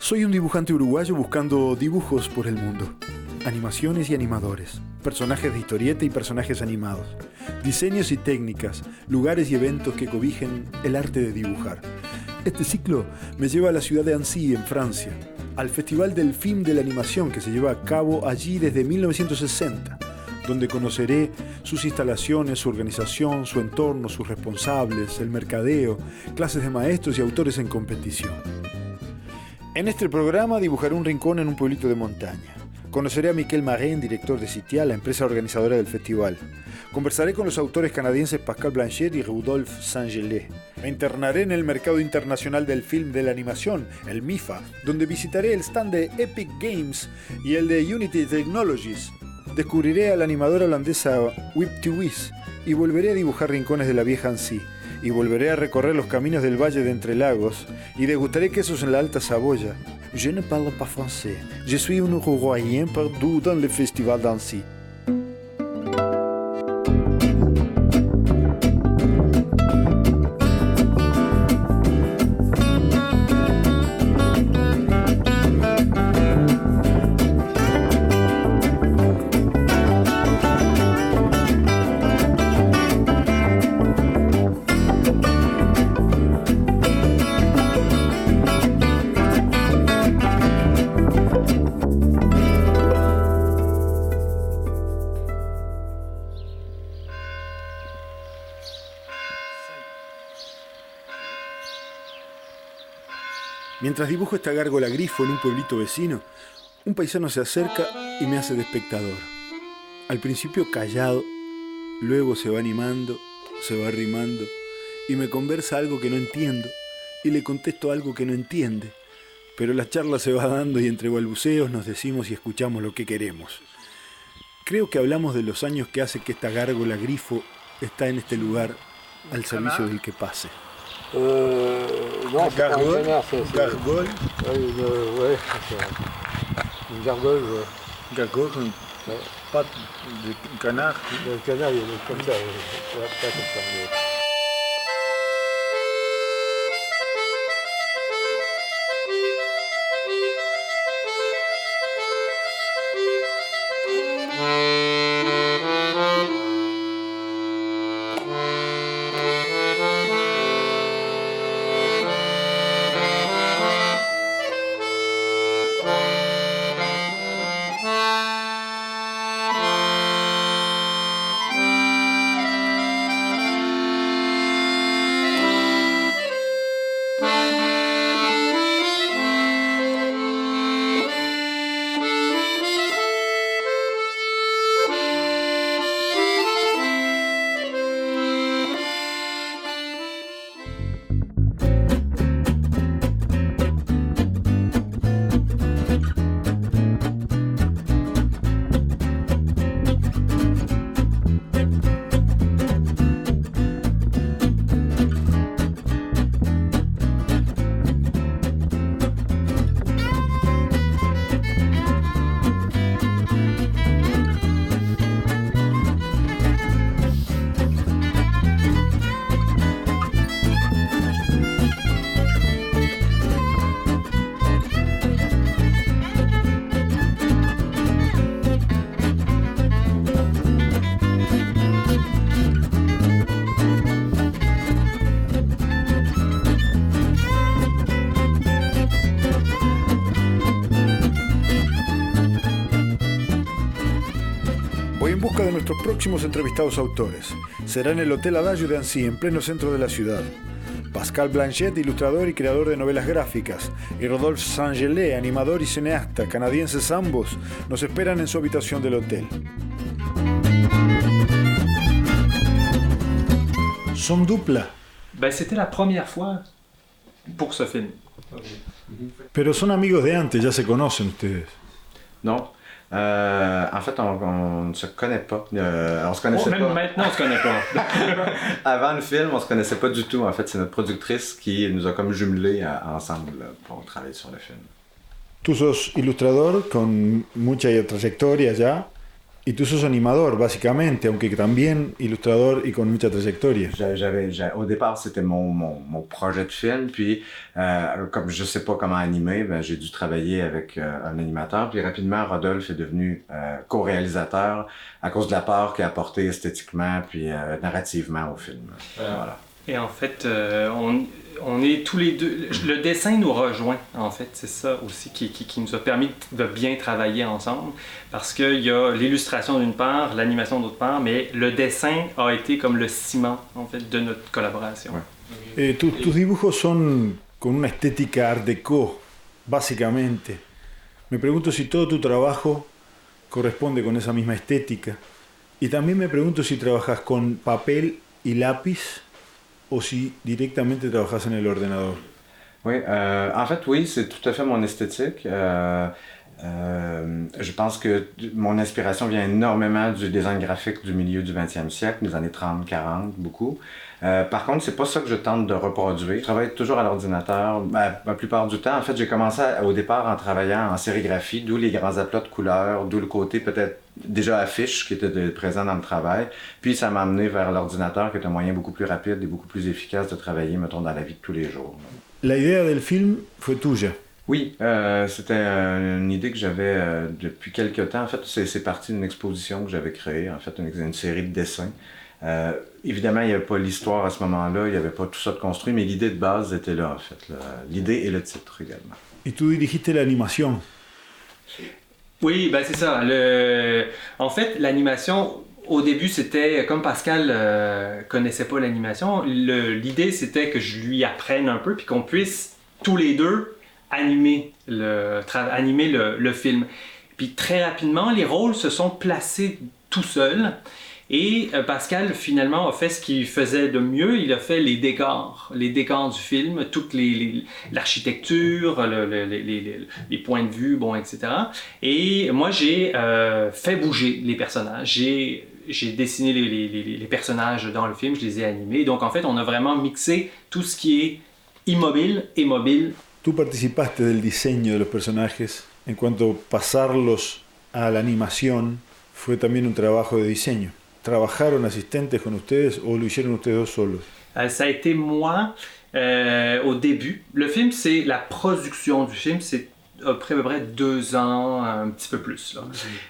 Soy un dibujante uruguayo buscando dibujos por el mundo. Animaciones y animadores, personajes de historieta y personajes animados, diseños y técnicas, lugares y eventos que cobijen el arte de dibujar. Este ciclo me lleva a la ciudad de Annecy, en Francia, al Festival del Film de la Animación que se lleva a cabo allí desde 1960, donde conoceré sus instalaciones, su organización, su entorno, sus responsables, el mercadeo, clases de maestros y autores en competición. En este programa dibujaré un rincón en un pueblito de montaña. Conoceré a Miquel Marin, director de Citia, la empresa organizadora del festival. Conversaré con los autores canadienses Pascal Blanchet y Rudolf Saint-Gelais. Me internaré en el mercado internacional del film de la animación, el MIFA, donde visitaré el stand de Epic Games y el de Unity Technologies. Descubriré a la animadora holandesa Wip2Wiz y volveré a dibujar rincones de la vieja Annecy. Y volveré a recorrer los caminos del Valle de Entre Lagos y degustaré quesos en la Alta Saboya. Je ne parle pas français. Je suis un Uruguayen perdu dans le festival d'Annecy. Mientras dibujo esta gárgola grifo en un pueblito vecino, un paisano se acerca y me hace de espectador. Al principio callado, luego se va animando, se va arrimando y me conversa algo que no entiendo y le contesto algo que no entiende. Pero la charla se va dando y entre balbuceos nos decimos y escuchamos lo que queremos. Creo que hablamos de los años que hace que esta gárgola grifo está en este lugar al servicio del que pase. Non, c'est pas un canard, c'est Gargole. Ouais, c'est une gargole. Gargole, une patte de canard. Le canard, il est comme ça, pas comme ça. Mais... De nuestros próximos entrevistados autores. Será en el Hotel Adagio de Annecy, en pleno centro de la ciudad. Pascal Blanchet, ilustrador y creador de novelas gráficas, y Rodolphe Saint-Gelais, animador y cineasta, canadienses ambos, nos esperan en su habitación del hotel. Son dupla. C'était la première fois pour ce film. Pero son amigos de antes, ya se conocen ustedes. Non. En fait, on ne se connaît pas. On se connaissait même pas. Maintenant, on se connaît pas. Avant le film, on se connaissait pas du tout. En fait, c'est notre productrice qui nous a comme jumelés ensemble là, pour travailler sur le film. Tú sos ilustrador con mucha trayectoria ya. Y tú sos animador, básicamente, aunque también ilustrador y con mucha trayectoria. Au départ, c'était mon projet de film, puis comme je sais pas comment animer, ben, j'ai dû travailler avec un animateur, puis rapidement, Rodolphe est devenu co-réalisateur à cause de la part qu'il a apporté esthétiquement, puis narrativement au film. Voilà. Et en fait, on est tous les deux. Le dessin nous rejoint, en fait. C'est ça aussi qui nous a permis de bien travailler ensemble. Parce qu'il y a l'illustration d'une part, l'animation d'autre part, mais le dessin a été comme le ciment, en fait, de notre collaboration. Ouais. Tus dibujos son con una estética art déco, básicamente. Me pregunto si todo tu trabajo corresponde con esa misma estética. Y también me pregunto si trabajas con papel y lápiz o si directamente trabajas en el ordenador. Oui, en fait, oui, c'est tout à fait mon esthétique. Je pense que mon inspiration vient énormément du design graphique du milieu du 20e siècle, des années 30-40, beaucoup. Par contre, c'est pas ça que je tente de reproduire. Je travaille toujours à l'ordinateur, la plupart du temps. En fait, j'ai commencé au départ en travaillant en sérigraphie, d'où les grands aplats de couleurs, d'où le côté peut-être déjà affiche qui était présent dans le travail. Puis ça m'a amené vers l'ordinateur, qui est un moyen beaucoup plus rapide et beaucoup plus efficace de travailler, mettons, dans la vie de tous les jours. La idea del film fue tuya. Oui, c'était une idée que j'avais depuis quelques temps. En fait, c'est parti d'une exposition que j'avais créée, en fait, une série de dessins. Évidemment, il n'y avait pas l'histoire à ce moment-là, il n'y avait pas tout ça de construit, mais l'idée de base était là, en fait. L'idée et le titre également. Et tu dirigiste l'animation. Oui, ben c'est ça. En fait, l'animation, au début, c'était, comme Pascal connaissait pas l'animation, l'idée c'était que je lui apprenne un peu, puis qu'on puisse tous les deux animer le film. Puis très rapidement, les rôles se sont placés tout seuls. Et Pascal, finalement, a fait ce qu'il faisait de mieux. Il a fait les décors du film, toute l'architecture, les points de vue, bon, etc. Et moi, j'ai fait bouger les personnages. J'ai dessiné les personnages dans le film, je les ai animés. Donc, en fait, on a vraiment mixé tout ce qui est immobile et mobile. Tú participaste del diseño de los personajes. En cuanto a pasarlos a la animación, fue también un trabajo de diseño. ¿Trabajaron asistentes con ustedes o lo hicieron ustedes dos solos? Ça a été moi au début. Le film, c'est la production du film, c'est à peu près 2 ans, un petit peu plus.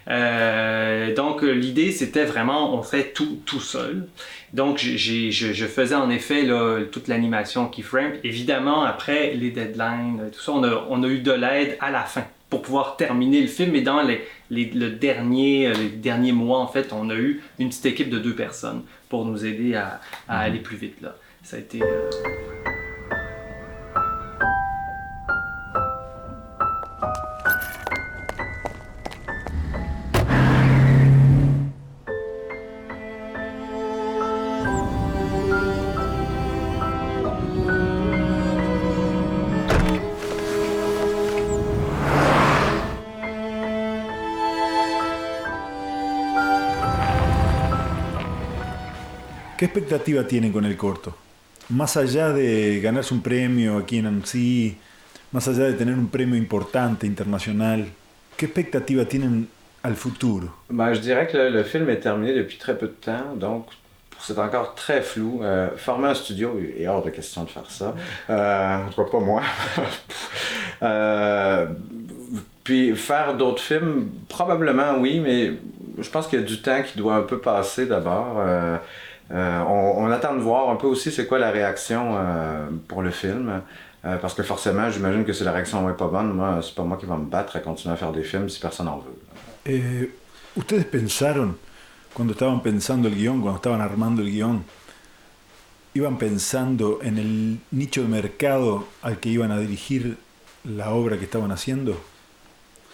Là. Donc l'idée, c'était vraiment, on fait tout seul. Donc je faisais en effet là, toute l'animation keyframe. Évidemment, après les deadlines, tout ça, on a eu de l'aide à la fin pour pouvoir terminer le film. Mais dans les derniers mois, en fait, on a eu une petite équipe de 2 personnes pour nous aider à aller plus vite. Là. Ça a été... ¿Qué expectativa tienen con el corto? Más allá de ganarse un premio aquí en Annecy, más allá de tener un premio importante, international, ¿qué expectativa tienen al futuro? Ben, je dirais que le film est terminé depuis très peu de temps, donc c'est encore très flou. Former un studio est hors de question de faire ça. En tout cas, pas moi. Puis faire d'autres films, probablement oui, mais je pense qu'il y a du temps qui doit un peu passer d'abord. On attend de voir un peu aussi c'est quoi la réaction pour le film. Parce que forcément, j'imagine que si la réaction n'est pas bonne, moi, c'est pas moi qui va me battre à continuer à faire des films si personne n'en veut. ¿Ustedes pensaron, cuando estaban pensando el guión, cuando estaban armando el guión, iban pensando en el nicho de mercado al que iban a dirigir la obra que estaban haciendo?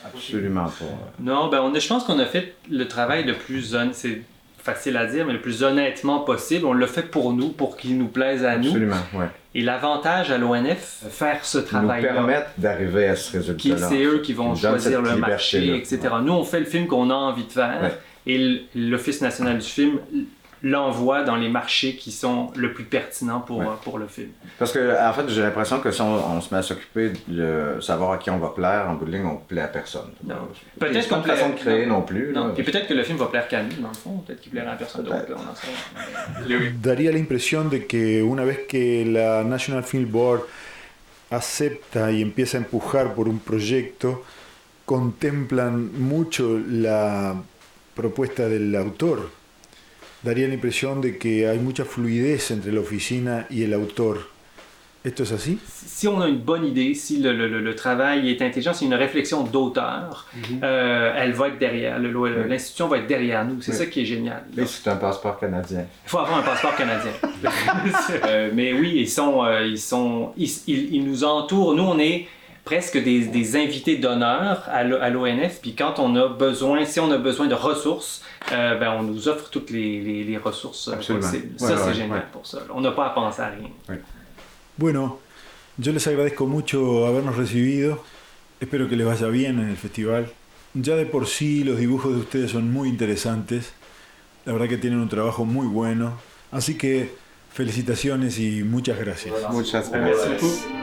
Absolument pas. Non, je pense qu'on a fait le travail le plus c'est facile à dire, mais le plus honnêtement possible. On l'a fait pour nous, pour qu'il nous plaise à nous. Absolument, ouais. Et l'avantage à l'ONF, faire ce travail-là, nous permettre d'arriver à ce résultat-là. C'est eux qui vont choisir le marché, etc. Ouais. Nous, on fait le film qu'on a envie de faire, ouais. Et l'Office national du film l'envoie dans les marchés qui sont le plus pertinents pour le film. Parce que, en fait, j'ai l'impression que si on se met à s'occuper de savoir à qui on va plaire, en bout de ligne, on plaît à personne. Non. Peut-être pas une façon de créer non plus. Non. Là. Et peut-être que le film va plaire qu'à nous, dans le fond. Peut-être qu'il plaira à personne d'autre. Là, on en sait. Daría la impresión de que una vez que la National Film Board acepta y empieza a empujar por un proyecto, contemplan mucho la propuesta del autor. Daría la impresión de que hay mucha fluidez entre la oficina y el autor. ¿Esto es así? Si on a une bonne idée, si le travail est intelligent, si une réflexion d'auteur, elle va être derrière. L'institution va être derrière nous. C'est ça qui est génial. Mais c'est un passeport canadien. Il faut avoir un passeport canadien. Mais oui, ils nous entourent. Nous, on est presque des invités d'honneur à l'ONF. Puis quand on a besoin, si on a besoin de ressources, on nous offre toutes les ressources possibles. Ça, c'est génial pour ça. On n'a pas à penser à rien. Oui. Bueno, yo les agradezco mucho habernos recibido. Espero que les vaya bien en el festival. Ya de por sí los dibujos de ustedes son muy interesantes. La verdad que tienen un trabajo muy bueno. Así que felicitaciones y muchas gracias. Muchas Merci gracias. beaucoup.